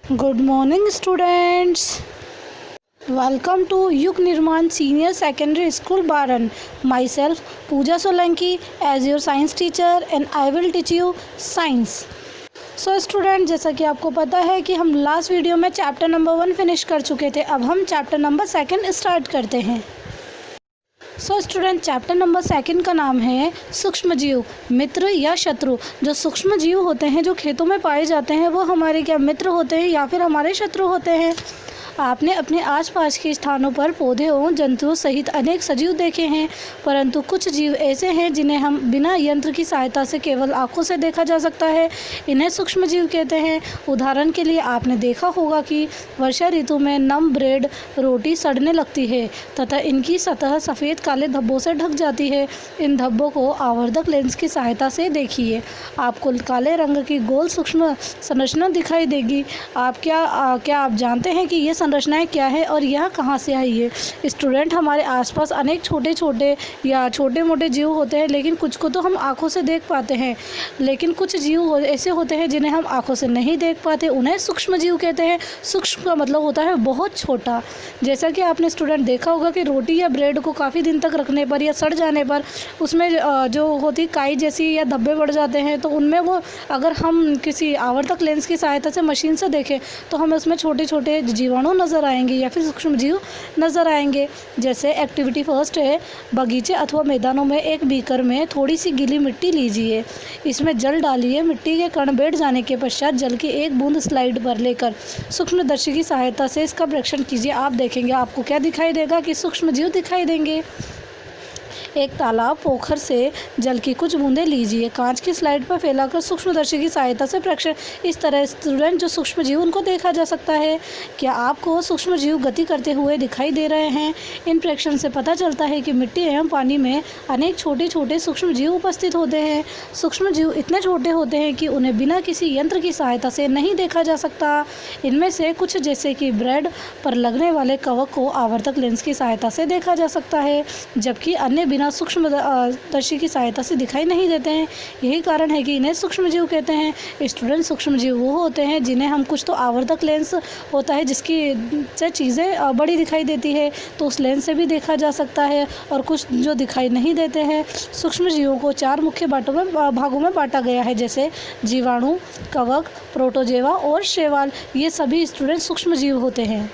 Good morning, students. Welcome to Yug Nirman Senior Secondary School, Baran. Myself, Pooja Solanki, as your science teacher, and I will teach you science. So student, जैसा कि आपको पता है कि हम last video में chapter number 1 finish कर चुके थे। अब हम चैप्टर नंबर 2 स्टार्ट करते हैं। सो स्टूडेंट, चैप्टर नंबर 2 का नाम है सूक्ष्म जीव, मित्र या शत्रु। जो सूक्ष्म जीव होते हैं जो खेतों में पाए जाते हैं वो हमारे क्या मित्र होते हैं या फिर हमारे शत्रु होते हैं। आपने अपने आसपास के स्थानों पर पौधों, जंतुओं सहित अनेक सजीव देखे हैं, परंतु कुछ जीव ऐसे हैं जिन्हें हम बिना यंत्र की सहायता से केवल आंखों से देखा जा सकता है। इन्हें सूक्ष्म जीव कहते हैं। उदाहरण के लिए आपने देखा होगा कि वर्षा ऋतु में नम ब्रेड रोटी सड़ने लगती है तथा इनकी सतह सफ़ेद काले धब्बों से ढक जाती है। इन धब्बों को आवर्धक लेंस की सहायता से देखिए, आपको काले रंग की गोल सूक्ष्म संरचना दिखाई देगी। क्या आप जानते हैं कि ये संरचनाएं क्या है और यह कहाँ से आई है। स्टूडेंट, हमारे आसपास अनेक छोटे छोटे या छोटे मोटे जीव होते हैं, लेकिन कुछ को तो हम आंखों से देख पाते हैं, लेकिन कुछ जीव ऐसे होते हैं जिन्हें हम आंखों से नहीं देख पाते। उन्हें सूक्ष्म जीव कहते हैं। सूक्ष्म का मतलब होता है बहुत छोटा। जैसा कि आपने स्टूडेंट देखा होगा कि रोटी या ब्रेड को काफ़ी दिन तक रखने पर या सड़ जाने पर उसमें जो होती काई जैसी या धब्बे बढ़ जाते हैं, तो उनमें वो अगर हम किसी आवर्धक लेंस की सहायता से मशीन से देखें तो हमें उसमें छोटे छोटे जीवाणु नज़र आएंगे या फिर सूक्ष्म जीव नज़र आएंगे। जैसे एक्टिविटी फर्स्ट है, बगीचे अथवा मैदानों में एक बीकर में थोड़ी सी गीली मिट्टी लीजिए, इसमें जल डालिए। मिट्टी के कण बैठ जाने के पश्चात जल की एक बूंद स्लाइड पर लेकर सूक्ष्मदर्शी की सहायता से इसका परीक्षण कीजिए। आप देखेंगे आपको क्या दिखाई देगा कि सूक्ष्म जीव दिखाई देंगे। एक तालाब, पोखर से जल की कुछ बूंदें लीजिए, कांच की स्लाइड पर फैलाकर सूक्ष्मदर्शी की सहायता से परीक्षण। इस तरह स्टूडेंट जो सूक्ष्म जीव उनको देखा जा सकता है। क्या आपको सूक्ष्म जीव गति करते हुए दिखाई दे रहे हैं? इन परीक्षण से पता चलता है कि मिट्टी एवं पानी में अनेक छोटे छोटे सूक्ष्म जीव उपस्थित होते हैं। सूक्ष्म जीव इतने छोटे होते हैं कि उन्हें बिना किसी यंत्र की सहायता से नहीं देखा जा सकता। इनमें से कुछ, जैसे कि ब्रेड पर लगने वाले कवक को आवर्धक लेंस की सहायता से देखा जा सकता है, जबकि अन्य बिना सूक्ष्मदर्शी की सहायता से दिखाई नहीं देते हैं। यही कारण है कि इन्हें सूक्ष्म जीव कहते हैं। स्टूडेंट, सूक्ष्म जीव वो होते हैं जिन्हें हम कुछ तो आवर्धक लेंस होता है जिसकी से चीज़ें बड़ी दिखाई देती है, तो उस लेंस से भी देखा जा सकता है, और कुछ जो दिखाई नहीं देते हैं। सूक्ष्म जीवों को 4 मुख्य भागों में बांटा गया है, जैसे जीवाणु, कवक, प्रोटोजोआ और शैवाल। ये सभी स्टूडेंट सूक्ष्म जीव होते हैं।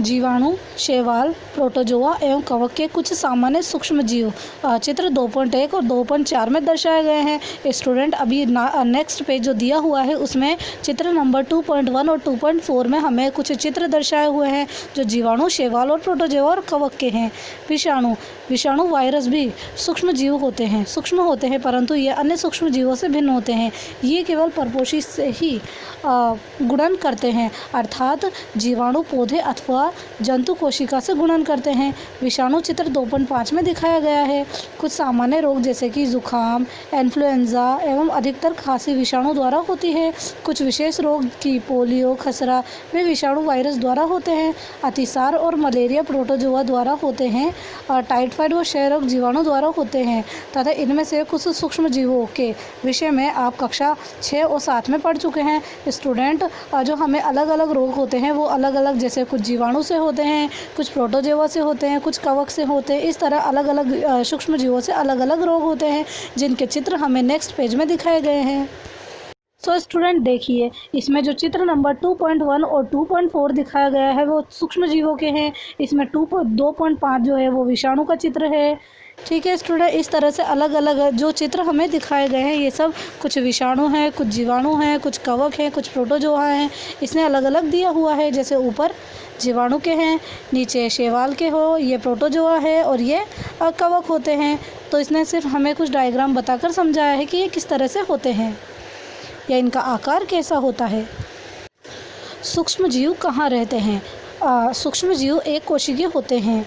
जीवाणु, शैवाल, प्रोटोजोआ एवं कवक के कुछ सामान्य सूक्ष्म जीव चित्र 2.1 और 2.4 में दर्शाए गए हैं। स्टूडेंट, अभी नेक्स्ट पेज जो दिया हुआ है उसमें चित्र नंबर 2.1 और 2.4 में हमें कुछ चित्र दर्शाए हुए हैं जो जीवाणु, शैवाल और प्रोटोजोआ और कवक के हैं। विषाणु, वायरस भी सूक्ष्म जीव होते हैं, सूक्ष्म होते हैं, परंतु ये अन्य सूक्ष्म जीवों से भिन्न होते हैं। ये केवल परपोषी से ही गुणन करते हैं, अर्थात जीवाणु पौधे अथवा जंतु कोशिका से गुणन करते हैं। विषाणु चित्र 2.5 में दिखाया गया है। कुछ सामान्य रोग जैसे कि जुखाम, इन्फ्लुएंजा एवं अधिकतर खांसी विषाणु द्वारा होती है। कुछ विशेष रोग की पोलियो, खसरा वे विषाणु वायरस द्वारा होते हैं। अतिसार और मलेरिया प्रोटोजोआ द्वारा होते हैं, और टाइफाइड व क्षय रोग जीवाणु द्वारा होते हैं। तथा इनमें से कुछ सूक्ष्म जीवों के विषय में आप कक्षा 6 और 7 में पढ़ चुके हैं। स्टूडेंट, जो हमें अलग अलग रोग होते हैं वो अलग अलग, जैसे कुछ जीवाणु से होते हैं, कुछ प्रोटोजोआ से होते हैं, कुछ कवक से होते हैं। इस तरह अलग अलग सूक्ष्म जीवों से अलग अलग रोग होते हैं, जिनके चित्र हमें नेक्स्ट पेज में दिखाए गए हैं। सो स्टूडेंट, देखिए इसमें जो चित्र नंबर 2.1 और 2.4 दिखाया गया है वो सूक्ष्म जीवों के हैं। इसमें 2.5 जो है वो विषाणु का चित्र है। ठीक है स्टूडेंट, इस तरह से अलग अलग जो चित्र हमें दिखाए गए हैं ये सब कुछ विषाणु हैं, कुछ जीवाणु हैं, कुछ कवक हैं, कुछ प्रोटोजोआ हैं। इसने अलग अलग दिया हुआ है, जैसे ऊपर जीवाणु के हैं, नीचे शैवाल के हो, ये प्रोटोजोआ है और ये कवक होते हैं। तो इसने सिर्फ हमें कुछ डायग्राम बताकर समझाया है कि ये किस तरह से होते हैं या इनका आकार कैसा होता है। सूक्ष्म जीव कहाँ रहते हैं? सूक्ष्म जीव एक कोशिकीय होते हैं,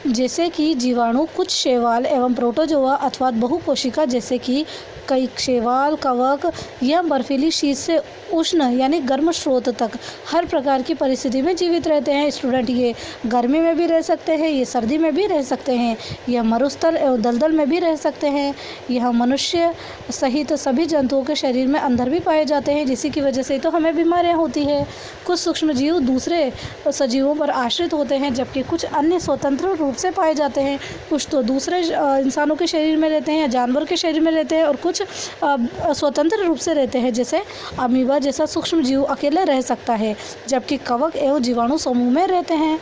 जैसे कि जीवाणु, कुछ शैवाल एवं प्रोटोजोआ अथवा बहुकोशिका जैसे कि कई शैवाल, कवक या बर्फीली शीत से उष्ण यानी गर्म स्रोत तक हर प्रकार की परिस्थिति में जीवित रहते हैं। स्टूडेंट ये गर्मी में भी रह सकते हैं, ये सर्दी में भी रह सकते हैं, यह मरुस्थल एवं दलदल में भी रह सकते हैं। यह मनुष्य सहित सभी जंतुओं के शरीर में अंदर भी पाए जाते हैं, जिसी की वजह से तो हमें बीमारियां होती है। कुछ सूक्ष्म जीव दूसरे सजीवों पर आश्रित होते हैं, जबकि कुछ अन्य स्वतंत्र रूप से पाए जाते हैं। कुछ तो दूसरे इंसानों के शरीर में रहते हैं या जानवर के शरीर में रहते हैं, और कुछ स्वतंत्र रूप से रहते हैं। जैसे अमीबा जैसा सूक्ष्म जीव अकेले रह सकता है, जबकि कवक एवं जीवाणु समूह में रहते हैं।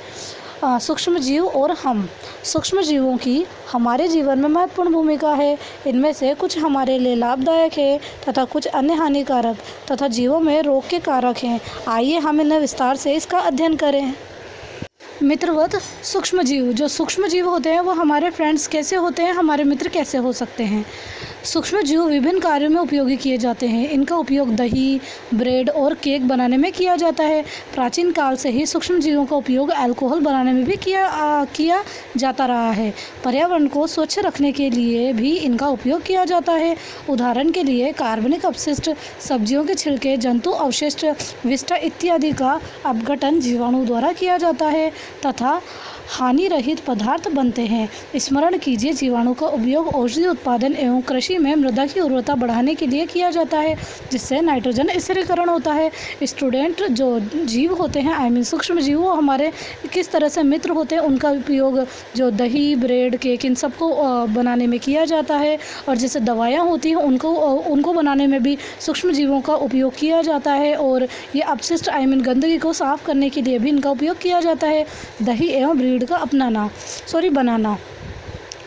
सूक्ष्म जीव और हम। सूक्ष्म जीवों की हमारे जीवन में महत्वपूर्ण भूमिका है। इनमें से कुछ हमारे लिए लाभदायक है तथा कुछ अन्य हानिकारक तथा जीवों में रोग के कारक हैं। आइए हम इन्हें विस्तार से इसका अध्ययन करें। मित्रवत सूक्ष्म जीव। जो सूक्ष्म जीव होते हैं वो हमारे फ्रेंड्स कैसे होते हैं, हमारे मित्र कैसे हो सकते हैं। सूक्ष्म जीव विभिन्न कार्यों में उपयोगी किए जाते हैं। इनका उपयोग दही, ब्रेड और केक बनाने में किया जाता है। प्राचीन काल से ही सूक्ष्म जीवों का उपयोग अल्कोहल बनाने में भी किया जाता रहा है। पर्यावरण को स्वच्छ रखने के लिए भी इनका उपयोग किया जाता है। उदाहरण के लिए कार्बनिक अपशिष्ट, सब्जियों के छिलके, जंतु अवशिष्ट, विष्ठा इत्यादि का अपघटन जीवाणु द्वारा किया जाता है तथा हानि रहित पदार्थ बनते हैं। स्मरण कीजिए, जीवाणु का उपयोग औषधि उत्पादन एवं कृषि में मृदा की उर्वरता बढ़ाने के लिए किया जाता है, जिससे नाइट्रोजन स्थिरीकरण होता है। स्टूडेंट, जो जीव होते हैं सूक्ष्म जीव, वो हमारे किस तरह से मित्र होते हैं, उनका उपयोग जो दही, ब्रेड, केक इन सबको बनाने में किया जाता है। और जैसे दवाइयाँ होती हैं उनको बनाने में भी सूक्ष्म जीवों का उपयोग किया जाता है। और ये अपशिष्ट गंदगी को साफ करने के लिए भी इनका उपयोग किया जाता है। दही एवं ब्रेड का बनाना।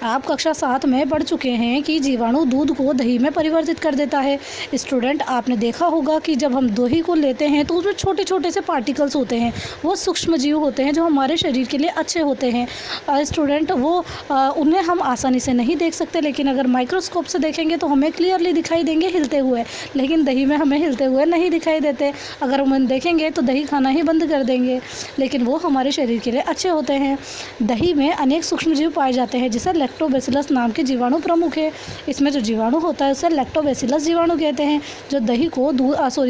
आप कक्षा 7 में पढ़ चुके हैं कि जीवाणु दूध को दही में परिवर्तित कर देता है। स्टूडेंट, आपने देखा होगा कि जब हम दही को लेते हैं तो उसमें छोटे छोटे से पार्टिकल्स होते हैं। वो सूक्ष्म जीव होते हैं जो हमारे शरीर के लिए अच्छे होते हैं। स्टूडेंट, उन्हें हम आसानी से नहीं देख सकते, लेकिन अगर माइक्रोस्कोप से देखेंगे तो हमें क्लियरली दिखाई देंगे हिलते हुए, लेकिन दही में हमें हिलते हुए नहीं दिखाई देते। अगर हम देखेंगे तो दही खाना ही बंद कर देंगे, लेकिन वो हमारे शरीर के लिए अच्छे होते हैं। दही में अनेक सूक्ष्म जीव पाए जाते हैं, जिसे लैक्टोबैसिलस नाम के जीवाणु प्रमुख है। इसमें जो जीवाणु होता है उसे लैक्टोबैसिलस जीवाणु कहते हैं, जो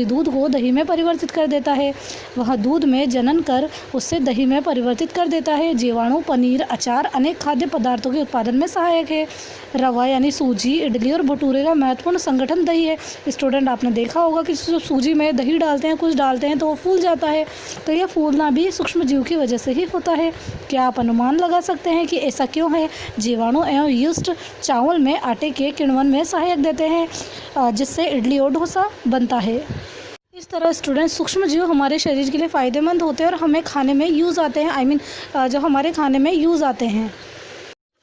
दूध को दही में परिवर्तित कर देता है। वह दूध में जनन कर उससे दही में परिवर्तित कर देता है। जीवाणु पनीर, अचार, अनेक खाद्य पदार्थों के उत्पादन में सहायक है। रवा यानी सूजी, इडली और भटूरे का महत्वपूर्ण संगठन दही है। स्टूडेंट, आपने देखा होगा कि सूजी में दही डालते हैं, कुछ डालते हैं तो वो फूल जाता है, तो यह फूलना भी सूक्ष्म जीव की वजह से ही होता है। क्या आप अनुमान लगा सकते हैं कि ऐसा क्यों है? जीवाणु एवं यीस्ट चावल में आटे के किण्वन में सहायक देते हैं, जिससे इडली और डोसा बनता है। इस तरह स्टूडेंट, सूक्ष्म जीव हमारे शरीर के लिए फ़ायदेमंद होते हैं और हमें खाने में यूज़ आते हैं। जो हमारे खाने में यूज़ आते हैं।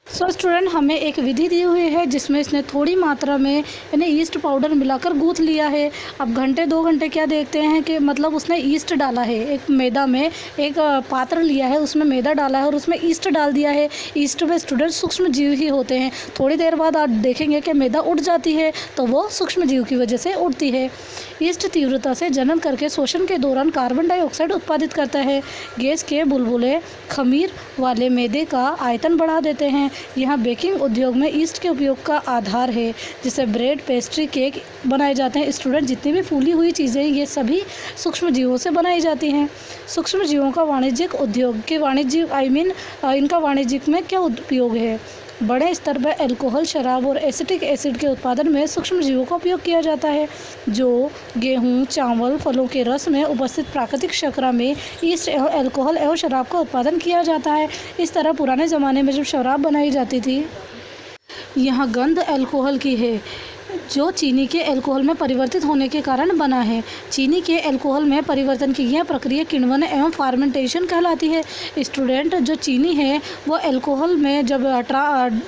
स्टूडेंट, हमें एक विधि दी हुई है जिसमें इसने थोड़ी मात्रा में यानी ईस्ट पाउडर मिलाकर गूँथ लिया है। अब घंटे 2 घंटे क्या देखते हैं कि मतलब उसने ईस्ट डाला है। एक मैदा में एक पात्र लिया है, उसमें मैदा डाला है और उसमें ईस्ट डाल दिया है। ईस्ट में स्टूडेंट सूक्ष्म जीव ही होते हैं। थोड़ी देर बाद आप देखेंगे कि मैदा उड़ जाती है, तो वो सूक्ष्म जीव की वजह से उड़ती है। ईस्ट तीव्रता से जनन करके शोषण के दौरान कार्बन डाइऑक्साइड उत्पादित करता है। गैस के बुलबुले खमीर वाले मैदे का आयतन बढ़ा देते हैं। यह बेकिंग उद्योग में ईस्ट के उपयोग का आधार है, जिससे ब्रेड, पेस्ट्री, केक बनाए जाते हैं। स्टूडेंट, जितनी भी फूली हुई चीज़ें ये सभी सूक्ष्म जीवों से बनाई जाती हैं। सूक्ष्म जीवों का वाणिज्यिक उद्योग के इनका वाणिज्यिक में क्या उपयोग है? बड़े स्तर पर अल्कोहल, शराब और एसिटिक एसिड के उत्पादन में सूक्ष्म जीवों का उपयोग किया जाता है, जो गेहूं, चावल, फलों के रस में उपस्थित प्राकृतिक शर्करा में ईस्ट एवं अल्कोहल एवं शराब का उत्पादन किया जाता है। इस तरह पुराने ज़माने में जब शराब बनाई जाती थी, यहाँ गंध अल्कोहल की है, जो चीनी के अल्कोहल में परिवर्तित होने के कारण बना है। चीनी के अल्कोहल में परिवर्तन की यह प्रक्रिया किण्वन एवं फार्मेंटेशन कहलाती है। स्टूडेंट, जो चीनी है वो अल्कोहल में जब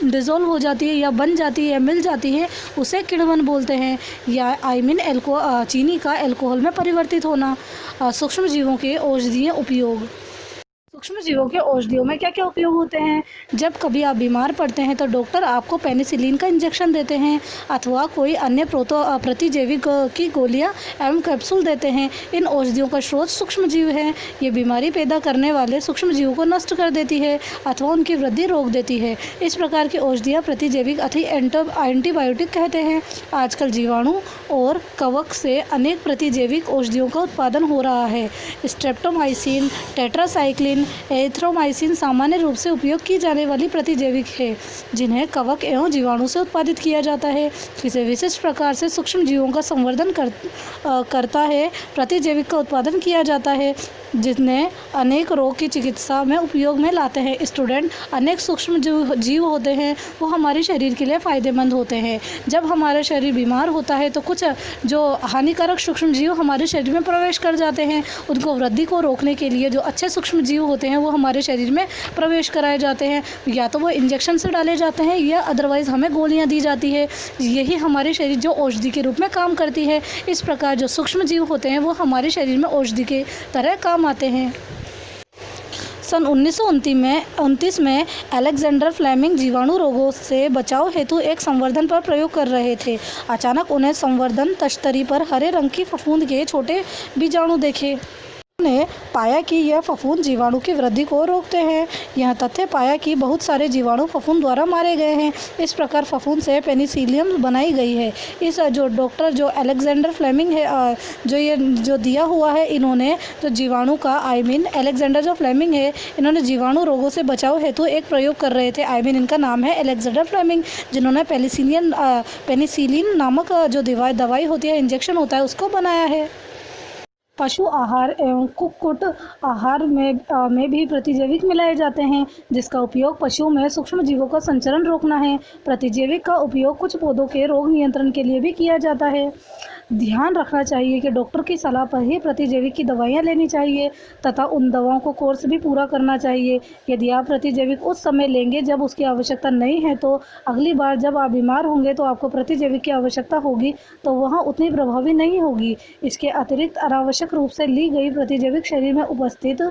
डिज़ोल्व हो जाती है या बन जाती है या मिल जाती है, उसे किण्वन बोलते हैं। या चीनी का अल्कोहल में परिवर्तित होना। सूक्ष्म जीवों के औषधीय उपयोग। सूक्ष्म जीवों के औषधियों में क्या क्या उपयोग होते हैं। जब कभी आप बीमार पड़ते हैं तो डॉक्टर आपको पेनिसिलिन का इंजेक्शन देते हैं अथवा कोई अन्य प्रतिजैविक की गोलियां एवं कैप्सूल देते हैं। इन औषधियों का स्रोत सूक्ष्म जीव है। ये बीमारी पैदा करने वाले सूक्ष्म जीवों को नष्ट कर देती है अथवा उनकी वृद्धि रोक देती है। इस प्रकार की औषधियाँ प्रतिजैविक अथवा एंटीबायोटिक कहते हैं। आजकल जीवाणु और कवक से अनेक प्रतिजैविक औषधियों का उत्पादन हो रहा है। स्ट्रेप्टोमाइसिन, टेट्रासाइक्लिन, एरिथ्रोमाइसिन सामान्य रूप से उपयोग की जाने वाली प्रतिजैविक है जिन्हें कवक एवं जीवाणु से उत्पादित किया जाता है। किसी विशिष्ट प्रकार से सूक्ष्म जीवों का संवर्धन करता है प्रतिजैविक का उत्पादन किया जाता है जिन्हें अनेक रोग की चिकित्सा में उपयोग में लाते हैं। स्टूडेंट, अनेक सूक्ष्म जीव होते हैं वो हमारे शरीर के लिए फ़ायदेमंद होते हैं। जब हमारा शरीर बीमार होता है तो कुछ जो हानिकारक सूक्ष्म जीव हमारे शरीर में प्रवेश कर जाते हैं। उनको वृद्धि को रोकने के लिए जो अच्छे सूक्ष्म जीव होते हैं वो हमारे शरीर में प्रवेश कराए जाते हैं। या तो वो इंजेक्शन से डाले जाते हैं या अदरवाइज़ हमें गोलियाँ दी जाती है। यही हमारे शरीर जो औषधि के रूप में काम करती है। इस प्रकार जो सूक्ष्म जीव होते हैं वो हमारे शरीर में औषधि के तरह काम आते हैं। सन 1929 में अलेक्जेंडर फ्लेमिंग जीवाणु रोगों से बचाव हेतु एक संवर्धन पर प्रयोग कर रहे थे। अचानक उन्हें संवर्धन तश्तरी पर हरे रंग की फफूंद के छोटे बीजाणु देखे। ने पाया कि यह फफूंद जीवाणु की वृद्धि को रोकते हैं। यह तथ्य पाया कि बहुत सारे जीवाणु फफूंद द्वारा मारे गए हैं। इस प्रकार फफूंद से पेनिसिलियम बनाई गई है। इस जो डॉक्टर जो अलेक्जेंडर फ्लेमिंग है जो दिया हुआ है, इन्होंने जो जीवाणु का अलेक्जेंडर जो फ्लेमिंग है, इन्होंने जीवाणु रोगों से बचाव हेतु एक प्रयोग कर रहे थे। इनका नाम है अलेक्जेंडर फ्लेमिंग, जिन्होंने पेनिसिलिन नामक जो दवाई होती है, इंजेक्शन होता है, उसको बनाया है। पशु आहार एवं कुक्कुट आहार में भी प्रतिजैविक मिलाए जाते हैं जिसका उपयोग पशुओं में सूक्ष्म जीवों का संचरण रोकना है। प्रतिजैविक का उपयोग कुछ पौधों के रोग नियंत्रण के लिए भी किया जाता है। ध्यान रखना चाहिए कि डॉक्टर की सलाह पर ही प्रतिजैविक की दवाइयाँ लेनी चाहिए तथा उन दवाओं को कोर्स भी पूरा करना चाहिए। यदि आप प्रतिजैविक उस समय लेंगे जब उसकी आवश्यकता नहीं है तो अगली बार जब आप बीमार होंगे तो आपको प्रतिजैविक की आवश्यकता होगी तो वह उतनी प्रभावी नहीं होगी। इसके अतिरिक्त अनावश्यक रूप से ली गई प्रतिजैविक शरीर में उपस्थित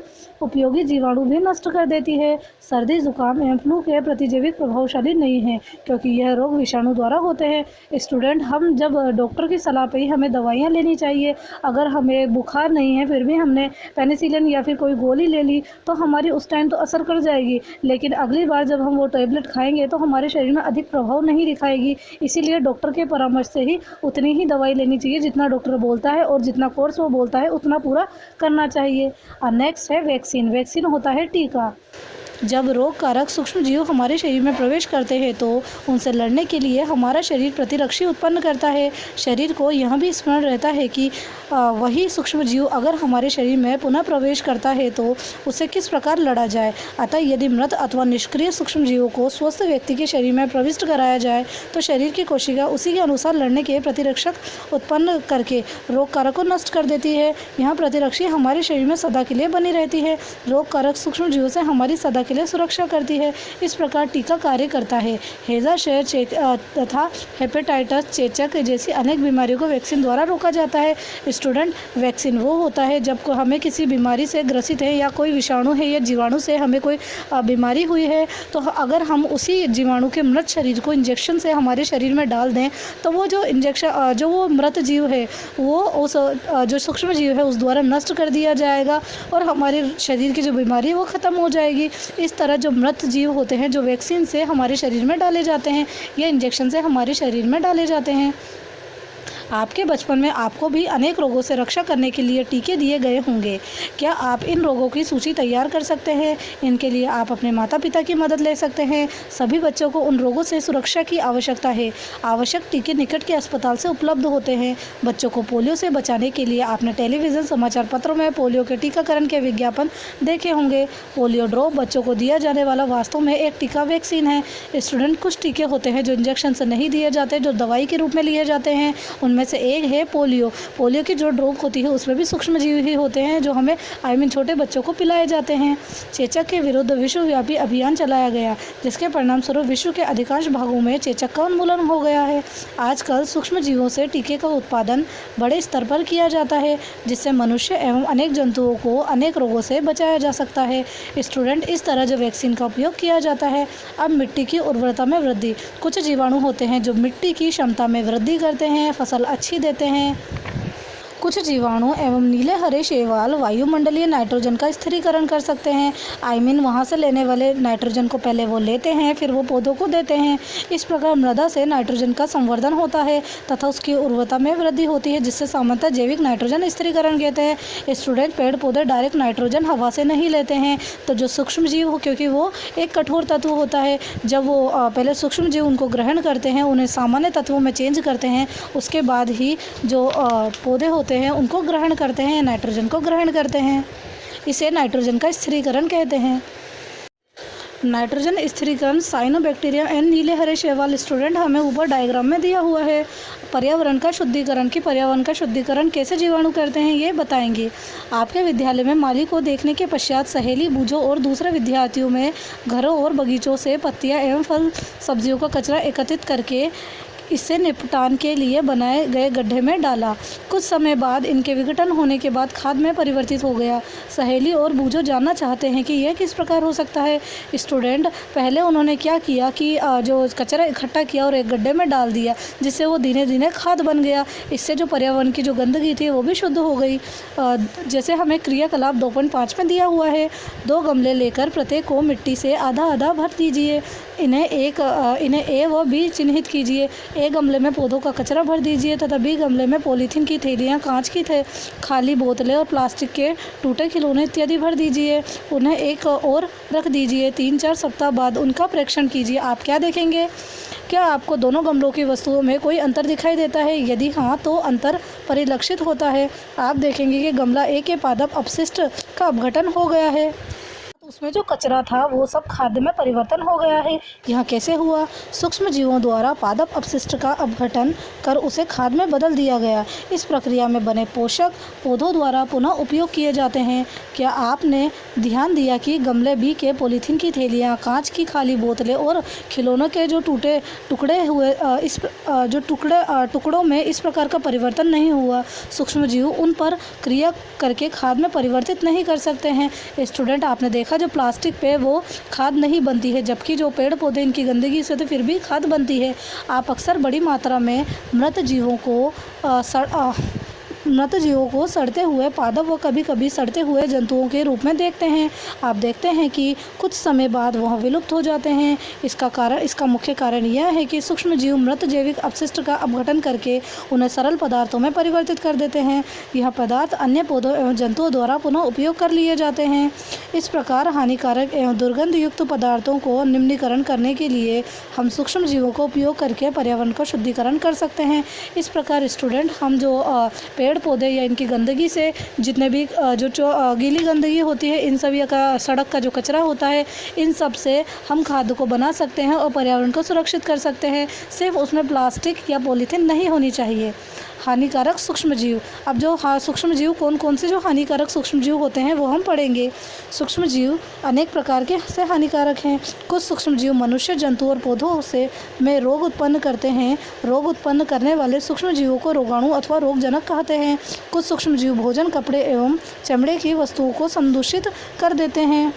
उपयोगी जीवाणु भी नष्ट कर देती है। सर्दी, जुकाम एवं फ्लू के प्रतिजैविक प्रभावशाली नहीं है क्योंकि यह रोग विषाणु द्वारा होते हैं। स्टूडेंट, हम जब डॉक्टर की सलाह पर ही हमें दवाइयाँ लेनी चाहिए। अगर हमें बुखार नहीं है फिर भी हमने पेनिसिलिन या फिर कोई गोली ले ली तो हमारी उस टाइम तो असर कर जाएगी, लेकिन अगली बार जब हम वो टैबलेट खाएंगे तो हमारे शरीर में अधिक प्रभाव नहीं दिखाएगी। इसीलिए डॉक्टर के परामर्श से ही उतनी ही दवाई लेनी चाहिए जितना डॉक्टर बोलता है और जितना कोर्स वो बोलता है उतना पूरा करना चाहिए। नेक्स्ट है वैक्सीन। वैक्सीन होता है टीका। जब रोग कारक सूक्ष्म जीव हमारे शरीर में प्रवेश करते हैं तो उनसे लड़ने के लिए हमारा शरीर प्रतिरक्षी उत्पन्न करता है। शरीर को यह भी स्मरण रहता है कि वही सूक्ष्म जीव अगर हमारे शरीर में पुनः प्रवेश करता है तो उसे किस प्रकार लड़ा जाए। अतः यदि मृत अथवा निष्क्रिय सूक्ष्म जीवों को स्वस्थ व्यक्ति के शरीर में प्रविष्ट कराया जाए तो शरीर की कोशिका उसी के अनुसार लड़ने के प्रतिरक्षक उत्पन्न करके रोग कारक को नष्ट कर देती है। यह प्रतिरक्षी हमारे शरीर में सदा के लिए बनी रहती है। रोग कारक सूक्ष्म जीवों से हमारी सदा के लिए सुरक्षा करती है। इस प्रकार टीका कार्य करता है। हैजा, क्षय तथा हेपेटाइटिस, चेचक जैसी अनेक बीमारियों को वैक्सीन द्वारा रोका जाता है। स्टूडेंट, वैक्सीन वो होता है जब हमें किसी बीमारी से ग्रसित है या कोई विषाणु है या जीवाणु से हमें कोई बीमारी हुई है तो अगर हम उसी जीवाणु के मृत शरीर को इंजेक्शन से हमारे शरीर में डाल दें तो वो जो इंजेक्शन जो वो मृत जीव है वो उस जो सूक्ष्म जीव है उस द्वारा नष्ट कर दिया जाएगा और हमारे शरीर की जो बीमारी है वो ख़त्म हो जाएगी। इस तरह जो मृत जीव होते हैं जो वैक्सीन से हमारे शरीर में डाले जाते हैं या इंजेक्शन से हमारे शरीर में डाले जाते हैं। आपके बचपन में आपको भी अनेक रोगों से रक्षा करने के लिए टीके दिए गए होंगे। क्या आप इन रोगों की सूची तैयार कर सकते हैं? इनके लिए आप अपने माता पिता की मदद ले सकते हैं। सभी बच्चों को उन रोगों से सुरक्षा की आवश्यकता है। आवश्यक टीके निकट के अस्पताल से उपलब्ध होते हैं। बच्चों को पोलियो से बचाने के लिए आपने टेलीविज़न, समाचार पत्रों में पोलियो के टीकाकरण के विज्ञापन देखे होंगे। पोलियो ड्रॉप बच्चों को दिया जाने वाला वास्तव में एक टीका वैक्सीन है। स्टूडेंट, कुछ टीके होते हैं जो इंजेक्शन से नहीं दिए जाते, जो दवाई के रूप में लिए जाते हैं। उनमें उनमें से एक है पोलियो। पोलियो की जो ड्रॉप होती है उसमें भी सूक्ष्मजीव ही होते हैं जो हमें छोटे बच्चों को पिलाए जाते हैं। चेचक के विरुद्ध विश्वव्यापी अभियान चलाया गया, जिसके परिणामस्वरूप विश्व के अधिकांश भागों में चेचक का उन्मूलन हो गया है। आजकल सूक्ष्मजीवों से टीके का उत्पादन बड़े स्तर पर किया जाता है, जिससे मनुष्य एवं अनेक जंतुओं को अनेक रोगों से बचाया जा सकता है। स्टूडेंट, इस तरह जो वैक्सीन का उपयोग किया जाता है। अब मिट्टी की उर्वरता में वृद्धि। कुछ जीवाणु होते हैं जो मिट्टी की क्षमता में वृद्धि करते हैं, फसल अच्छी देते हैं। कुछ जीवाणु एवं नीले हरे शैवाल वायुमंडलीय नाइट्रोजन का स्थिरीकरण कर सकते हैं। वहाँ से लेने वाले नाइट्रोजन को पहले वो लेते हैं, फिर वो पौधों को देते हैं। इस प्रकार मृदा से नाइट्रोजन का संवर्धन होता है तथा उसकी उर्वरता में वृद्धि होती है, जिससे सामान्यतः जैविक नाइट्रोजन स्थिरीकरण कहते हैं। स्टूडेंट, पेड़ पौधे डायरेक्ट नाइट्रोजन हवा से नहीं लेते हैं, तो जो सूक्ष्म जीव हो, क्योंकि वो एक कठोर तत्व होता है, जब वो पहले सूक्ष्म जीव उनको ग्रहण करते हैं, उन्हें सामान्य तत्वों में चेंज करते हैं, उसके बाद ही जो पौधे होते हैं उनको ग्रहण करते हैं, नाइट्रोजन को ग्रहण करते हैं। इसे नाइट्रोजन का स्थिरीकरण कहते हैं। नाइट्रोजन स्थिरीकरण साइनोबैक्टीरिया एंड नीले हरे शैवाल। स्टूडेंट, हमें ऊपर डायग्राम में दिया हुआ है। पर्यावरण का शुद्धिकरण कैसे जीवाणु करते हैं ये बताएंगे। आपके विद्यालय में माली को देखने के पश्चात सहेली, बूझों और दूसरे विद्यार्थियों में घरों और बगीचों से पत्तियां एवं फल सब्जियों का कचरा एकत्रित करके इससे निपटान के लिए बनाए गए गड्ढे में डाला। कुछ समय बाद इनके विघटन होने के बाद खाद में परिवर्तित हो गया। सहेली और बूझो जानना चाहते हैं कि यह किस प्रकार हो सकता है। स्टूडेंट, पहले उन्होंने क्या किया कि जो कचरा इकट्ठा किया और एक गड्ढे में डाल दिया, जिससे वो धीरे धीरे खाद बन गया। इससे जो पर्यावरण की जो गंदगी थी वो भी शुद्ध हो गई। जैसे हमें क्रियाकलाप 2.5 में दिया हुआ है। 2 गमले लेकर प्रत्येक को मिट्टी से आधा आधा भर दीजिए। इन्हें ए व बी चिन्हित कीजिए। ए गमले में पौधों का कचरा भर दीजिए तथा बी गमले में पॉलीथीन की थैलियाँ, कांच की खाली बोतलें और प्लास्टिक के टूटे खिलौने इत्यादि भर दीजिए। उन्हें एक और रख दीजिए। 3-4 सप्ताह बाद उनका परीक्षण कीजिए। आप क्या देखेंगे? क्या आपको दोनों गमलों की वस्तुओं में कोई अंतर दिखाई देता है? यदि हाँ, तो अंतर परिलक्षित होता है। आप देखेंगे कि गमला ए के पादप अपशिष्ट का अपघटन हो गया है, उसमें जो कचरा था वो सब खाद्य में परिवर्तन हो गया है। यह कैसे हुआ? सूक्ष्म जीवों द्वारा पादप अपशिष्ट का अपघटन कर उसे खाद में बदल दिया गया। इस प्रक्रिया में बने पोषक पौधों द्वारा पुनः उपयोग किए जाते हैं। क्या आपने ध्यान दिया कि गमले बी के पॉलीथीन की थैलियाँ, कांच की खाली बोतलें और खिलौनों के जो टुकड़े हुए टुकड़ों में इस प्रकार का परिवर्तन नहीं हुआ? सूक्ष्म जीव उन पर क्रिया करके खाद में परिवर्तित नहीं कर सकते हैं। स्टूडेंट, आपने देखा जो प्लास्टिक पे वो खाद नहीं बनती है, जबकि जो पेड़ पौधे इनकी गंदगी से तो फिर भी खाद बनती है। आप अक्सर बड़ी मात्रा में मृत जीवों को सड़ते हुए पादप व कभी कभी सड़ते हुए जंतुओं के रूप में देखते हैं। आप देखते हैं कि कुछ समय बाद वह विलुप्त हो जाते हैं। इसका मुख्य कारण यह है कि सूक्ष्म जीव मृत जैविक अपशिष्ट का अपघटन करके उन्हें सरल पदार्थों में परिवर्तित कर देते हैं। यह पदार्थ अन्य पौधों एवं जंतुओं द्वारा पुनः उपयोग कर लिए जाते हैं। इस प्रकार हानिकारक एवं दुर्गंध युक्त पदार्थों को निम्नीकरण करने के लिए हम सूक्ष्म जीवों को उपयोग करके पर्यावरण का शुद्धिकरण कर सकते हैं। इस प्रकार स्टूडेंट, हम जो पेड़ पौधे या इनकी गंदगी से जितने भी जो गीली गंदगी होती है, इन सभी का सड़क का जो कचरा होता है, इन सब से हम खाद्य को बना सकते हैं और पर्यावरण को सुरक्षित कर सकते हैं। सिर्फ उसमें प्लास्टिक या पॉलीथीन नहीं होनी चाहिए। हानिकारक सूक्ष्म जीव। अब जो सूक्ष्म जीव कौन से जो हानिकारक सूक्ष्म जीव होते हैं वो हम पढ़ेंगे। सूक्ष्म जीव अनेक प्रकार के से हानिकारक हैं। कुछ सूक्ष्म जीव मनुष्य, जंतु और पौधों में रोग उत्पन्न करते हैं। रोग उत्पन्न करने वाले सूक्ष्म जीवों को रोगाणु अथवा रोगजनक कहते हैं। कुछ सूक्ष्म जीव भोजन, कपड़े एवं चमड़े की वस्तुओं को संदूषित कर देते हैं।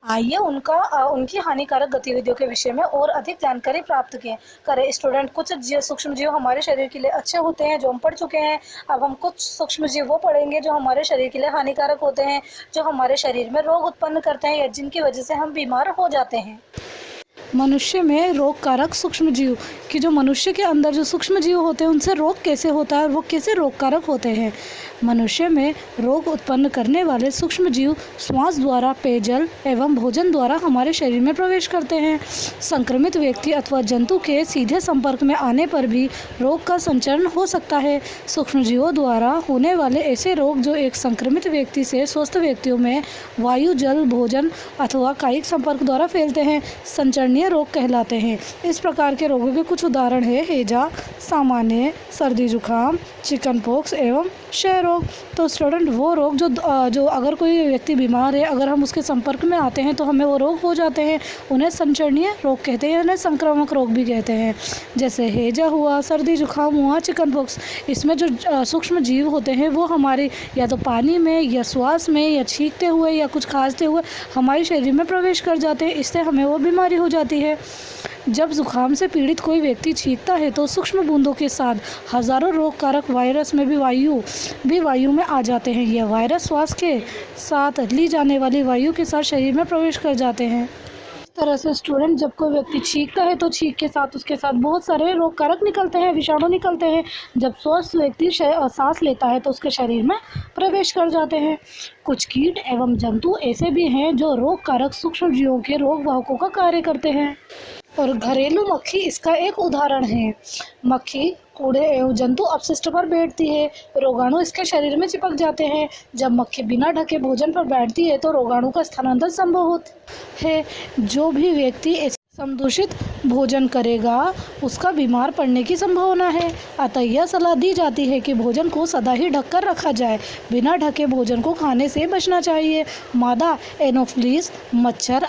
आइए उनकी हानिकारक गतिविधियों के विषय में और अधिक जानकारी प्राप्त करें। स्टूडेंट, कुछ सूक्ष्म जीव हमारे शरीर के लिए अच्छे होते हैं जो हम पढ़ चुके हैं। अब हम कुछ सूक्ष्म जीव वो पढ़ेंगे जो हमारे शरीर के लिए हानिकारक होते हैं, जो हमारे शरीर में रोग उत्पन्न करते हैं या जिनकी वजह से हम बीमार हो जाते हैं। मनुष्य में रोगकारक सूक्ष्म जीव कि जो मनुष्य के अंदर जो सूक्ष्म जीव होते हैं उनसे रोग कैसे होता है और वो कैसे रोगकारक होते हैं। मनुष्य में रोग उत्पन्न करने वाले सूक्ष्म जीव श्वास द्वारा, पेयजल एवं भोजन द्वारा हमारे शरीर में प्रवेश करते हैं। संक्रमित व्यक्ति अथवा जंतु के सीधे संपर्क में आने पर भी रोग का संचरण हो सकता है। सूक्ष्म जीवों द्वारा होने वाले ऐसे रोग जो एक संक्रमित व्यक्ति से स्वस्थ व्यक्तियों में वायु, जल, भोजन अथवा कायिक संपर्क द्वारा फैलते हैं, संचरणीय रोग कहलाते हैं। इस प्रकार के रोगों के कुछ कुछ उदाहरण है हैजा, सामान्य, सर्दी जुकाम, चिकन पॉक्स एवं क्षय रोग। तो स्टूडेंट वो रोग जो अगर कोई व्यक्ति बीमार है, अगर हम उसके संपर्क में आते हैं तो हमें वो रोग हो जाते हैं, उन्हें संचरणीय रोग कहते हैं, उन्हें संक्रामक रोग भी कहते हैं। जैसे हैजा हुआ, सर्दी जुकाम हुआ, चिकन पॉक्स, इसमें जो सूक्ष्म जीव होते हैं वो हमारे या तो पानी में या श्वास में या छींकते हुए या कुछ खांसते हुए हमारे शरीर में प्रवेश कर जाते हैं, इससे हमें वो बीमारी हो जाती है। जब जुकाम से पीड़ित कोई व्यक्ति छींकता है तो सूक्ष्म बूंदों के साथ हजारों रोग कारक वायरस में भी वायु में आ जाते हैं। यह वायरस श्वास के साथ ली जाने वाली वायु के साथ शरीर में प्रवेश कर जाते हैं। इस तरह से स्टूडेंट जब कोई व्यक्ति छींकता है तो छींक के साथ उसके साथ बहुत सारे रोग कारक निकलते हैं, विषाणु निकलते हैं। जब स्वस्थ व्यक्ति सांस लेता है तो उसके शरीर में प्रवेश कर जाते हैं। कुछ कीट एवं जंतु ऐसे भी हैं जो रोग कारक सूक्ष्म जीवों के रोग वाहकों का कार्य करते हैं और घरेलू मक्खी इसका एक उदाहरण है। मक्खी कूड़े एवं जंतु अपशिष्ट पर बैठती है, रोगाणु इसके शरीर में चिपक जाते हैं। जब मक्खी बिना ढके भोजन पर बैठती है तो रोगाणु का स्थानांतरण संभव होता है। जो भी व्यक्ति समदूषित भोजन करेगा उसका बीमार पड़ने की संभावना है। अतः यह सलाह दी जाती है कि भोजन को सदा ही ढककर रखा जाए। बिना ढके भोजन को खाने से बचना चाहिए। मादा एनोफिलीज मच्छर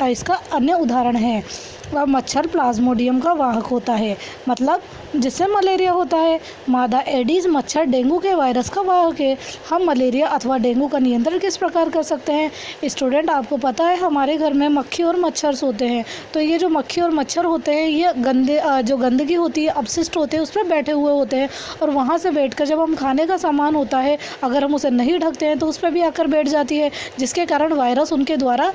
इसका अन्य उदाहरण है। वह मच्छर प्लाज्मोडियम का वाहक होता है, मतलब जिससे मलेरिया होता है। मादा एडीज मच्छर डेंगू के वायरस का वाहक है। हम मलेरिया अथवा डेंगू का नियंत्रण किस प्रकार कर सकते हैं? स्टूडेंट, आपको पता है हमारे घर में मक्खी और मच्छर सोते हैं, तो ये जो मक्खी और मच्छर होते हैं ये जो गंदगी होती है, अपशिष्ट होते हैं, उस पर बैठे हुए होते हैं और वहाँ से बैठकर जब हम खाने का सामान होता है अगर हम उसे नहीं ढकते हैं तो उस पर भी आकर बैठ जाती है, जिसके कारण वायरस उनके द्वारा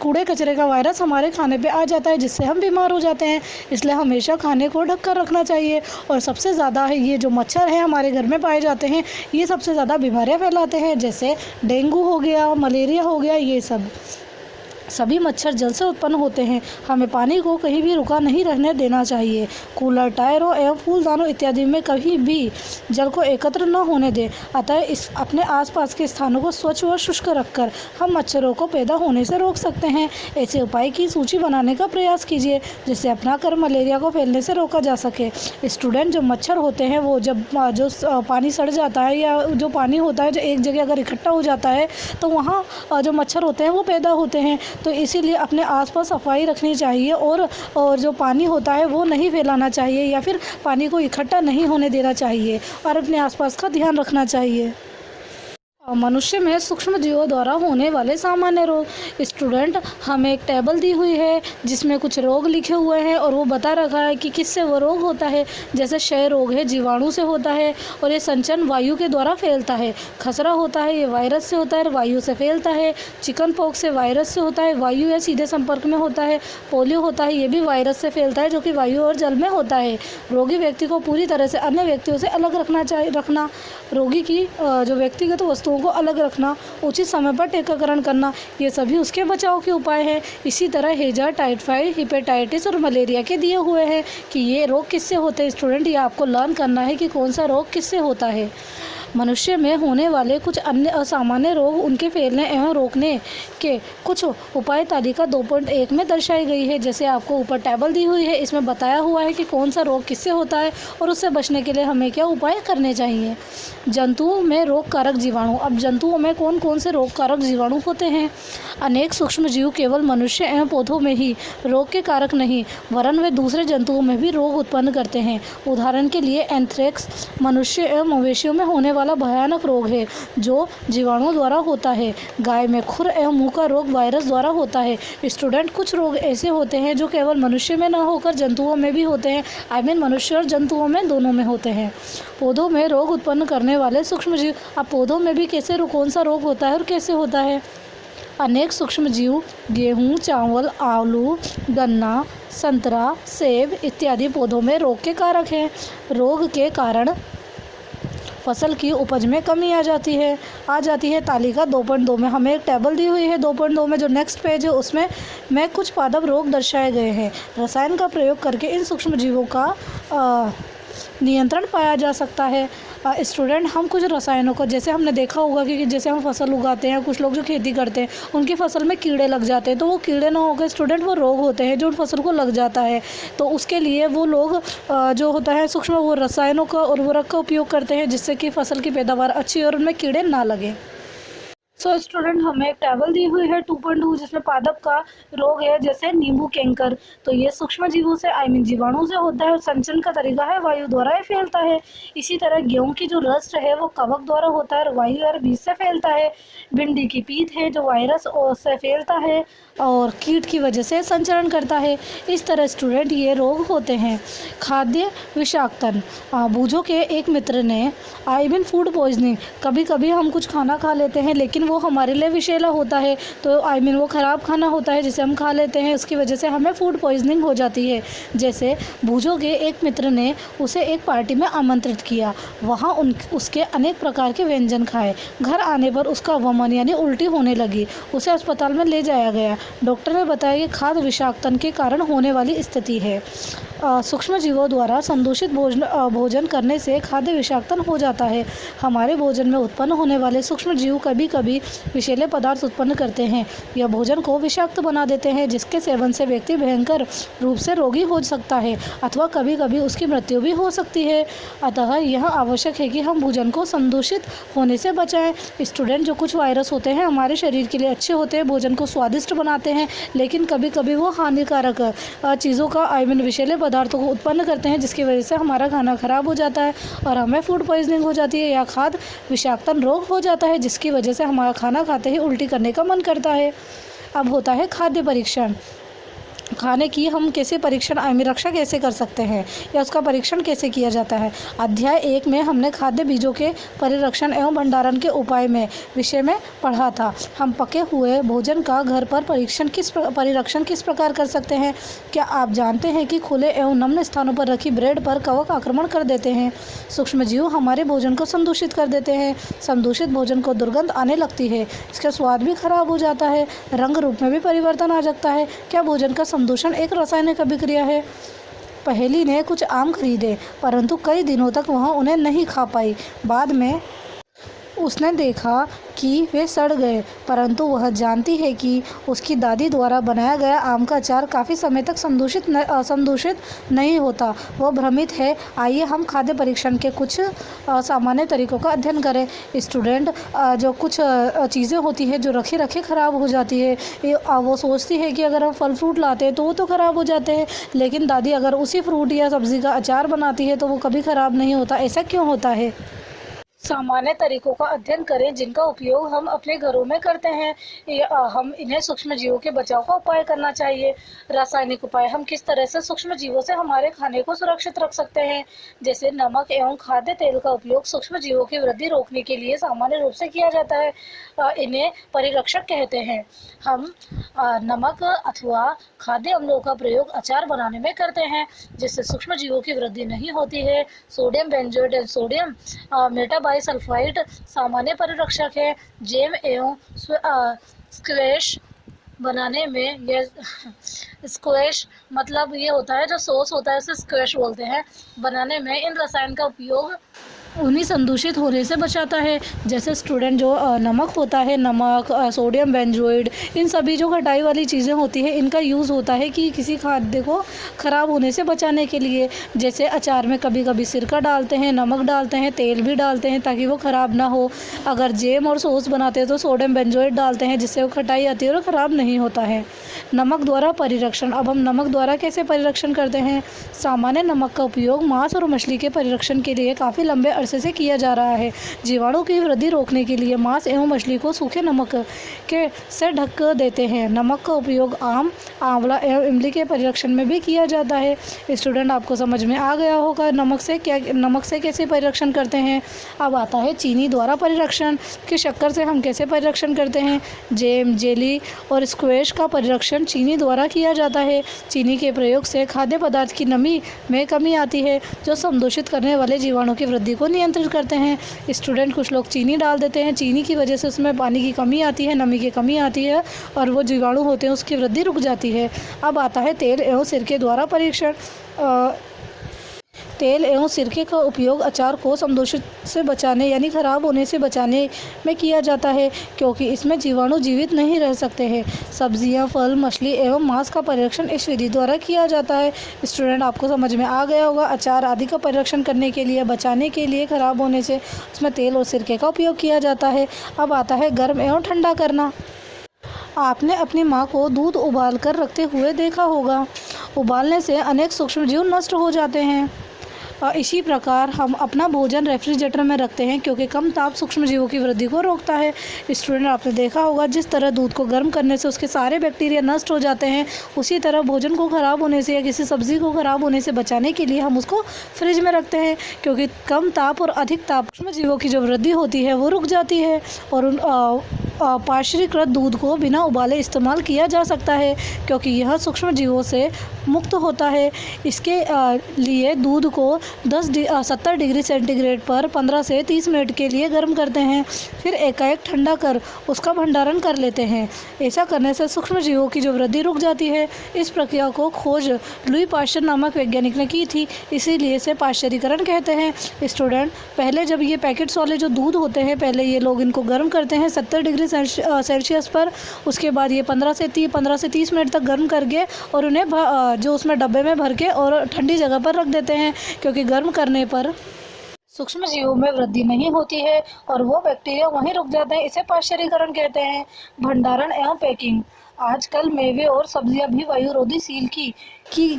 कूड़े कचरे का वायरस हमारे खाने पर आ जाता है, जिससे हम बीमार हो जाते हैं। इसलिए हमेशा खाने को ढककर रखना चाहिए। और सबसे ज़्यादा है ये जो मच्छर हैं हमारे घर में पाए जाते हैं, ये सबसे ज़्यादा बीमारियां फैलाते हैं, जैसे डेंगू हो गया, मलेरिया हो गया। ये सभी मच्छर जल से उत्पन्न होते हैं। हमें पानी को कहीं भी रुका नहीं रहने देना चाहिए। कूलर, टायरों एवं फूलदानों इत्यादि में कहीं भी जल को एकत्र न होने दें। अतः अपने आसपास के स्थानों को स्वच्छ व शुष्क रखकर हम मच्छरों को पैदा होने से रोक सकते हैं। ऐसे उपाय की सूची बनाने का प्रयास कीजिए जिससे अपनाकर मलेरिया को फैलने से रोका जा सके। स्टूडेंट, जो मच्छर होते हैं वो जब पानी सड़ जाता है या जो पानी होता है जो एक जगह अगर इकट्ठा हो जाता है तो वहाँ जो मच्छर होते हैं वो पैदा होते हैं। तो इसीलिए अपने आसपास सफाई रखनी चाहिए और जो पानी होता है वो नहीं फैलाना चाहिए या फिर पानी को इकट्ठा नहीं होने देना चाहिए और अपने आसपास का ध्यान रखना चाहिए। मनुष्य में सूक्ष्म जीवों द्वारा होने वाले सामान्य रोग। स्टूडेंट, हमें एक टेबल दी हुई है जिसमें कुछ रोग लिखे हुए हैं और वो बता रखा है कि किससे वो रोग होता है। जैसे क्षय रोग है, जीवाणु से होता है और ये संचरण वायु के द्वारा फैलता है। खसरा होता है, ये वायरस से होता है, वायु से फैलता है। चिकन पॉक्स से वायरस से होता है, वायु या सीधे संपर्क में होता है। पोलियो होता है, ये भी वायरस से फैलता है जो कि वायु और जल में होता है। रोगी व्यक्ति को पूरी तरह से अन्य व्यक्तियों से अलग रखना, रोगी की जो व्यक्तिगत वस्तुओं को अलग रखना, उचित समय पर टीकाकरण करना, ये सभी उसके बचाव के उपाय हैं। इसी तरह हैजा, टाइफाइड, हेपेटाइटिस और मलेरिया के दिए हुए हैं कि ये रोग किससे होते हैं। स्टूडेंट, ये आपको लर्न करना है कि कौन सा रोग किससे होता है। मनुष्य में होने वाले कुछ अन्य असामान्य रोग, उनके फैलने एवं रोकने के कुछ उपाय तालिका 2.1 में दर्शाई गई है। जैसे आपको ऊपर टेबल दी हुई है, इसमें बताया हुआ है कि कौन सा रोग किससे होता है और उससे बचने के लिए हमें क्या उपाय करने चाहिए। जंतुओं में रोग कारक जीवाणु। अब जंतुओं में कौन कौन से रोग कारक जीवाणु होते हैं? अनेक सूक्ष्म जीव केवल मनुष्य एवं पौधों में ही रोग के कारक नहीं वरन वे दूसरे जंतुओं में भी रोग उत्पन्न करते हैं। उदाहरण के लिए एंथ्रेक्स मनुष्य एवं मवेशियों में होने वाला भयानक रोग है जो जीवाणुओं द्वारा होता है। गाय में खुर एवं मुंह का रोग वायरस द्वारा होता है। स्टूडेंट, कुछ रोग ऐसे होते हैं जो केवल मनुष्य में न होकर जंतुओं में भी होते हैं। मनुष्य और जंतुओं में दोनों में होते हैं। पौधों में रोग उत्पन्न करने वाले सूक्ष्म जीव। अब पौधों में भी कौन सा रोग होता है और कैसे होता है? अनेक सूक्ष्म जीव गेहूँ, चावल, आलू, गन्ना, संतरा, सेब इत्यादि पौधों में रोग के कारक हैं। रोग के कारण फसल की उपज में कमी आ जाती है। तालिका 2.2 में हमें एक टेबल दी हुई है। 2.2 में जो नेक्स्ट पेज है उसमें कुछ पादप रोग दर्शाए गए हैं। रसायन का प्रयोग करके इन सूक्ष्म जीवों का नियंत्रण पाया जा सकता है। स्टूडेंट, हम कुछ रसायनों को, जैसे हमने देखा होगा कि जैसे हम फसल उगाते हैं, कुछ लोग जो खेती करते हैं उनकी फसल में कीड़े लग जाते हैं, तो वो कीड़े ना होकर स्टूडेंट वो रोग होते हैं जो उन फसल को लग जाता है, तो उसके लिए वो लोग जो होता है सूक्ष्म वो रसायनों का उर्वरक का उपयोग करते हैं जिससे कि फसल की पैदावार अच्छी और उनमें कीड़े ना लगे। सो स्टूडेंट, हमें एक टेबल दी हुई है 2.2 जिसमें पादप का रोग है जैसे नींबू कैंकर, तो ये सूक्ष्म जीवों से जीवाणु से होता है और संचरण का तरीका है वायु द्वारा ही फैलता है। इसी तरह गेहूं की जो रस्ट है वो कवक द्वारा होता है और वायु और बीज से फैलता है। भिंडी की पीत है जो वायरस से फैलता है और कीट की वजह से संचरण करता है। इस तरह स्टूडेंट ये रोग होते हैं। खाद्य विषाक्तन, बूझों के एक मित्र ने फूड पॉइजनिंग, कभी कभी हम कुछ खाना खा लेते हैं लेकिन वो हमारे लिए विषैला होता है, तो वो ख़राब खाना होता है जिसे हम खा लेते हैं, उसकी वजह से हमें फूड पॉइजनिंग हो जाती है। जैसे बूझों के एक मित्र ने उसे एक पार्टी में आमंत्रित किया, वहाँ उसके अनेक प्रकार के व्यंजन खाए। घर आने पर उसका वमन यानी उल्टी होने लगी, उसे अस्पताल में ले जाया गया। डॉक्टर ने बताया कि खाद्य विषाक्तन के कारण होने वाली स्थिति है। सूक्ष्म जीवों द्वारा संदूषित भोजन करने से खाद्य विषाक्तन हो जाता है। हमारे भोजन में उत्पन्न होने वाले सूक्ष्म जीव कभी कभी विषैले पदार्थ उत्पन्न करते हैं या भोजन को विषाक्त बना देते हैं, जिसके सेवन से व्यक्ति भयंकर रूप से रोगी हो सकता है अथवा कभी कभी उसकी मृत्यु भी हो सकती है। अतः यह आवश्यक है कि हम भोजन को संदूषित होने से बचाएं। स्टूडेंट, जो कुछ वायरस होते हैं हमारे शरीर के लिए अच्छे होते हैं, भोजन को स्वादिष्ट बनाते हैं, लेकिन कभी कभी वो हानिकारक चीज़ों का विषैले पदार्थों को उत्पन्न करते हैं जिसकी वजह से हमारा खाना खराब हो जाता है और हमें फूड पॉइजनिंग हो जाती है या खाद्य विषाक्तन रोग हो जाता है जिसकी वजह से हमारा खाना खाते ही उल्टी करने का मन करता है। अब होता है खाद्य परीक्षण। खाने की हम कैसे परीक्षण रक्षा कैसे कर सकते हैं या उसका परीक्षण कैसे किया जाता है। अध्याय 1 में हमने खाद्य बीजों के परिरक्षण एवं भंडारण के उपाय में विषय में पढ़ा था। हम पके हुए भोजन का घर पर परिरक्षण किस प्रकार कर सकते हैं। क्या आप जानते हैं कि खुले एवं नम्य स्थानों पर रखी ब्रेड पर कवक आक्रमण कर देते हैं। सूक्ष्मजीव हमारे भोजन को संदूषित कर देते हैं। संदूषित भोजन को दुर्गंध आने लगती है, इसका स्वाद भी खराब हो जाता है, रंग रूप में भी परिवर्तन आ जाता है। क्या भोजन का संदूषण एक रासायनिक अभिक्रिया है। पहेली ने कुछ आम खरीदे परंतु कई दिनों तक वह उन्हें नहीं खा पाई। बाद में उसने देखा कि वे सड़ गए, परंतु वह जानती है कि उसकी दादी द्वारा बनाया गया आम का अचार काफ़ी समय तक संदूषित नहीं होता। वह भ्रमित है। आइए हम खाद्य परीक्षण के कुछ सामान्य तरीकों का अध्ययन करें। स्टूडेंट, जो कुछ चीज़ें होती है जो रखे रखे ख़राब हो जाती है, वो सोचती है कि अगर हम फल फ्रूट लाते हैं तो वो तो ख़राब हो जाते हैं, लेकिन दादी अगर उसी फ्रूट या सब्ज़ी का अचार बनाती है तो वो कभी ख़राब नहीं होता। ऐसा क्यों होता है। सामान्य तरीकों का अध्ययन करें जिनका उपयोग हम अपने घरों में करते हैं। हम इन्हें सूक्ष्म जीवों के बचाव का उपाय करना चाहिए। रासायनिक उपाय, हम किस तरह से सूक्ष्म जीवों से हमारे खाने को सुरक्षित रख सकते हैं। जैसे नमक एवं खाद्य तेल का उपयोग सूक्ष्म जीवों की वृद्धि रोकने के लिए सामान्य रूप से किया जाता है। इन्हें परिरक्षक कहते हैं। हम नमक अथवा खाद्य अम्लों का प्रयोग अचार बनाने में करते हैं जिससे सूक्ष्म जीवों की वृद्धि नहीं होती है। Sodium benzoate and sodium metabisulphide सामान्य परिरक्षक है। जैम एवं स्क्वैश बनाने में, यह स्क्वैश मतलब ये होता है जो सॉस होता है उसे स्क्वैश बोलते हैं, बनाने में इन रसायन का उपयोग उन्हीं संदूषित होने से बचाता है। जैसे स्टूडेंट, जो नमक होता है, नमक, सोडियम बेंजोएट, इन सभी जो खटाई वाली चीज़ें होती है इनका यूज़ होता है कि किसी खाद्य को ख़राब होने से बचाने के लिए। जैसे अचार में कभी कभी सिरका डालते हैं, नमक डालते हैं, तेल भी डालते हैं ताकि वो ख़राब ना हो। अगर जैम और सॉस बनाते हैं तो सोडियम बेंजोएट डालते हैं जिससे वो खटाई आती है और ख़राब नहीं होता है। नमक द्वारा परिरक्षण, अब हम नमक द्वारा कैसे परिरक्षण करते हैं। सामान्य नमक का उपयोग मांस और मछली के परिरक्षण के लिए काफ़ी लंबे अरसे से किया जा रहा है। जीवाणु की वृद्धि रोकने के लिए मांस एवं मछली को सूखे नमक से ढक देते हैं। नमक का उपयोग आम, आंवला एवं इमली के परिरक्षण में भी किया जाता है। स्टूडेंट, आपको समझ में आ गया होगा नमक से कैसे परिरक्षण करते हैं। अब आता है चीनी द्वारा परिरक्षण कि शक्कर से हम कैसे परिरक्षण करते हैं। जैम, जेली और स्क्वैश का परिरक्षण चीनी द्वारा किया जाता है। चीनी के प्रयोग से खाद्य पदार्थ की नमी में कमी आती है जो संदूषित करने वाले जीवाणु की वृद्धि को नियंत्रित करते हैं। स्टूडेंट, कुछ लोग चीनी डाल देते हैं, चीनी की वजह से उसमें पानी की कमी आती है, नमी की कमी आती है और वो जीवाणु होते हैं उसकी वृद्धि रुक जाती है। अब आता है तेल एवं सिरके द्वारा परीक्षण। तेल एवं सिरके का उपयोग अचार को समदूषित से बचाने यानी खराब होने से बचाने में किया जाता है, क्योंकि इसमें जीवाणु जीवित नहीं रह सकते हैं। सब्जियां, फल, मछली एवं मांस का परिरक्षण इस विधि द्वारा किया जाता है। स्टूडेंट, आपको समझ में आ गया होगा, अचार आदि का परिरक्षण करने के लिए, बचाने के लिए खराब होने से उसमें तेल और सिरके का उपयोग किया जाता है। अब आता है गर्म एवं ठंडा करना। आपने अपनी माँ को दूध उबाल कर रखते हुए देखा होगा। उबालने से अनेक सूक्ष्मजीव नष्ट हो जाते हैं। इसी प्रकार हम अपना भोजन रेफ्रिजरेटर में रखते हैं, क्योंकि कम ताप सूक्ष्मजीवों की वृद्धि को रोकता है। स्टूडेंट, आपने देखा होगा जिस तरह दूध को गर्म करने से उसके सारे बैक्टीरिया नष्ट हो जाते हैं, उसी तरह भोजन को ख़राब होने से या किसी सब्ज़ी को ख़राब होने से बचाने के लिए हम उसको फ्रिज में रखते हैं, क्योंकि कम ताप और अधिक ताप सूक्ष्मजीवों की जो वृद्धि होती है वो रुक जाती है और उन पाश्चरीकृत दूध को बिना उबाले इस्तेमाल किया जा सकता है, क्योंकि यह सूक्ष्मजीवों से मुक्त होता है। इसके लिए दूध को 70 डिग्री सेंटीग्रेड पर 15 से 30 मिनट के लिए गर्म करते हैं, फिर एकाएक ठंडा कर उसका भंडारण कर लेते हैं। ऐसा करने से सूक्ष्मजीवों की जो वृद्धि रुक जाती है। इस प्रक्रिया को खोज लुई पाश्चर नामक वैज्ञानिक ने की थी, इसीलिए इसे पाश्चरीकरण कहते हैं। स्टूडेंट, पहले जब ये पैकेट्स वाले जो दूध होते हैं, पहले ये लोग इनको गर्म करते हैं 70 डिग्री सेल्सियस पर। उसके बाद ये 15 से 30 मिनट तक गर्म करके और उन्हें जो उसमें डब्बे में भर के और ठंडी जगह पर रख देते हैं, क्योंकि गर्म करने पर सूक्ष्मजीवों में वृद्धि नहीं होती है और वो बैक्टीरिया वहीं रुक जाते हैं। इसे पाश्चरीकरण कहते हैं। भंडारण एवं पैकिंग। आजकल मेवे और सब्जियां भी वायुरोधी सील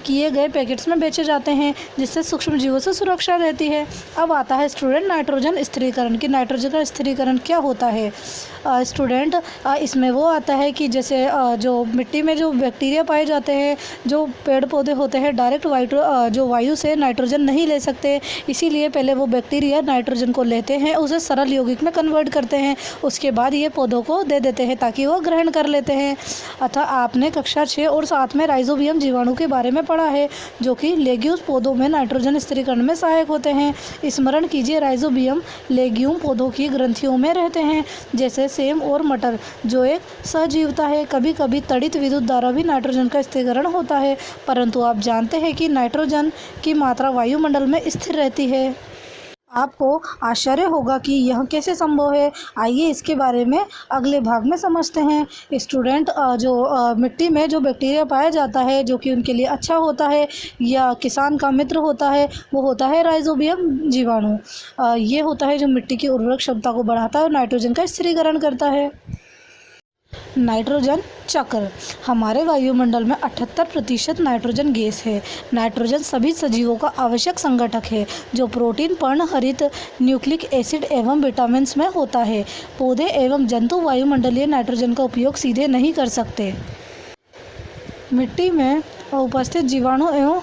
किए गए पैकेट्स में बेचे जाते हैं, जिससे सूक्ष्मजीवों से सुरक्षा रहती है। अब आता है स्टूडेंट नाइट्रोजन स्थिरीकरण की। नाइट्रोजन का स्थिरीकरण क्या होता है? स्टूडेंट, इसमें वो आता है कि जैसे जो मिट्टी में जो बैक्टीरिया पाए जाते हैं, जो पेड़ पौधे होते हैं, डायरेक्ट जो वायु से नाइट्रोजन नहीं ले सकते, इसीलिए पहले वो बैक्टीरिया नाइट्रोजन को लेते हैं, उसे सरल यौगिक में कन्वर्ट करते हैं, उसके बाद ये पौधों को दे देते हैं ताकि वो ग्रहण कर लेते हैं। अतः आपने कक्षा 6 और 7 में राइजोबियम जीवाणु के बारे में पढ़ा है, जो कि लेग्यूम्स पौधों में नाइट्रोजन स्थिरीकरण में सहायक होते हैं। स्मरण कीजिए, राइजोबियम लेग्यूम पौधों की ग्रंथियों में रहते हैं, जैसे सेम और मटर, जो एक सहजीवता है। कभी कभी तड़ित विद्युत द्वारा भी नाइट्रोजन का स्थिरीकरण होता है, परंतु आप जानते हैं कि नाइट्रोजन की मात्रा वायुमंडल में स्थिर रहती है। आपको आश्चर्य होगा कि यह कैसे संभव है। आइए इसके बारे में अगले भाग में समझते हैं। स्टूडेंट, जो मिट्टी में जो बैक्टीरिया पाया जाता है, जो कि उनके लिए अच्छा होता है या किसान का मित्र होता है, वो होता है राइजोबियम जीवाणु। ये होता है जो मिट्टी की उर्वरक क्षमता को बढ़ाता है और नाइट्रोजन का स्थिरीकरण करता है। नाइट्रोजन चक्र। हमारे वायुमंडल में 78% नाइट्रोजन गैस है। नाइट्रोजन सभी सजीवों का आवश्यक संगठक है, जो प्रोटीन, पर्णहरित, न्यूक्लिक एसिड एवं विटामिन्स में होता है। पौधे एवं जंतु वायुमंडलीय नाइट्रोजन का उपयोग सीधे नहीं कर सकते। मिट्टी में उपस्थित जीवाणु एवं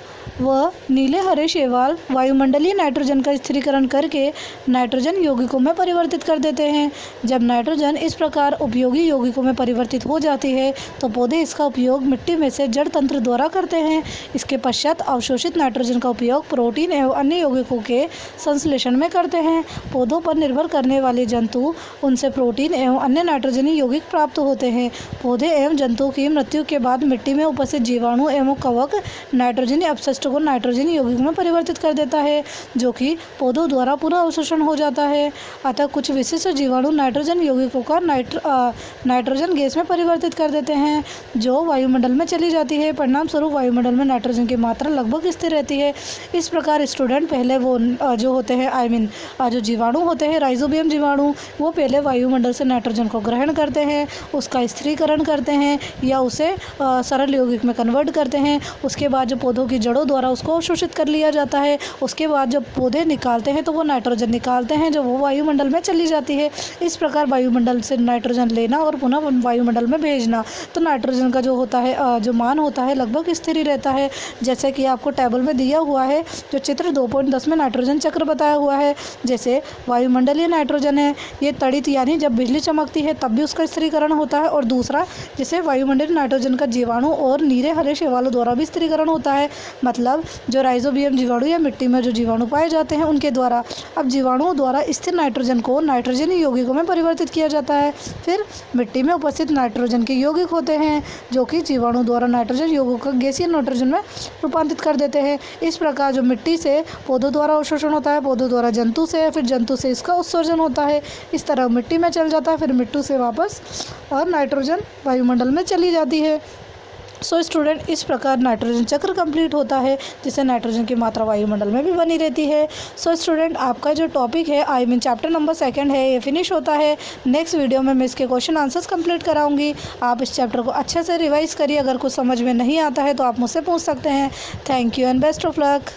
नीले हरे शैवाल वायुमंडलीय नाइट्रोजन का स्थिरीकरण करके नाइट्रोजन यौगिकों में परिवर्तित कर देते हैं। जब नाइट्रोजन इस प्रकार उपयोगी यौगिकों में परिवर्तित हो जाती है, तो पौधे इसका उपयोग मिट्टी में से जड़ तंत्र द्वारा करते हैं। इसके पश्चात अवशोषित नाइट्रोजन का उपयोग प्रोटीन एवं अन्य यौगिकों के संश्लेषण में करते हैं। पौधों पर निर्भर करने वाले जंतु, उनसे प्रोटीन एवं अन्य नाइट्रोजनी यौगिक प्राप्त होते हैं। पौधे एवं जंतुओं की मृत्यु के बाद मिट्टी में उपस्थित जीवाणु एवं कवक नाइट्रोजनी अपशिष्ट को नाइट्रोजन यौगिक में परिवर्तित कर देता है, जो कि पौधों द्वारा पूरा अवशोषण हो जाता है। अतः कुछ विशिष्ट जीवाणु नाइट्रोजन यौगिकों का नाइट्रोजन गैस में परिवर्तित कर देते हैं, जो वायुमंडल में चली जाती है। परिणाम स्वरूप वायुमंडल में नाइट्रोजन की मात्रा लगभग स्थिर रहती है। इस प्रकार स्टूडेंट, पहले वो जो होते हैं जो जीवाणु होते हैं, राइजोबियम जीवाणु, वो पहले वायुमंडल से नाइट्रोजन को ग्रहण करते हैं, उसका स्थिरीकरण करते हैं या उसे सरल यौगिक में कन्वर्ट करते हैं। उसके बाद जो पौधों की जड़ों द्वारा उसको अवशोषित कर लिया जाता है। उसके बाद जब पौधे निकालते हैं तो वो नाइट्रोजन निकालते हैं, जो वो वायुमंडल में चली जाती है। इस प्रकार वायुमंडल से नाइट्रोजन लेना और पुनः वायुमंडल में भेजना, तो नाइट्रोजन का जो होता है जो मान होता है लगभग स्थिर ही रहता है। जैसे कि आपको टेबल में दिया हुआ है, जो चित्र 2.10 में नाइट्रोजन चक्र बताया हुआ है। जैसे वायुमंडलीय नाइट्रोजन है, ये तड़ित यानी जब बिजली चमकती है तब भी उसका स्थिरीकरण होता है, और दूसरा जैसे वायुमंडलीय नाइट्रोजन का जीवाणु और नीले हरे शैवालों द्वारा भी स्थिरीकरण होता है। मतलब मतलब जो राइजोबियम जीवाणु या मिट्टी में जो जीवाणु पाए जाते हैं उनके द्वारा। अब जीवाणुओं द्वारा स्थिर नाइट्रोजन को नाइट्रोजन यौगिकों में परिवर्तित किया जाता है। फिर मिट्टी में उपस्थित नाइट्रोजन के यौगिक होते हैं जो कि जीवाणु द्वारा नाइट्रोजन यौगिकों को गैसीय नाइट्रोजन में रूपांतरित कर देते हैं। इस प्रकार जो मिट्टी से पौधों द्वारा अवशोषण होता है, पौधों द्वारा जंतु से, फिर जंतु से इसका उत्सर्जन होता है, इस तरह मिट्टी में चल जाता है, फिर मिट्टी से वापस और नाइट्रोजन वायुमंडल में चली जाती है। सो स्टूडेंट, इस प्रकार नाइट्रोजन चक्र कंप्लीट होता है जिससे नाइट्रोजन की मात्रा वायुमंडल में भी बनी रहती है। सो स्टूडेंट, आपका जो टॉपिक है चैप्टर नंबर 2 है ये फिनिश होता है। नेक्स्ट वीडियो में मैं इसके क्वेश्चन आंसर्स कंप्लीट कराऊंगी। आप इस चैप्टर को अच्छे से रिवाइज करिए। अगर कुछ समझ में नहीं आता है तो आप मुझसे पूछ सकते हैं। Thank you and best of luck.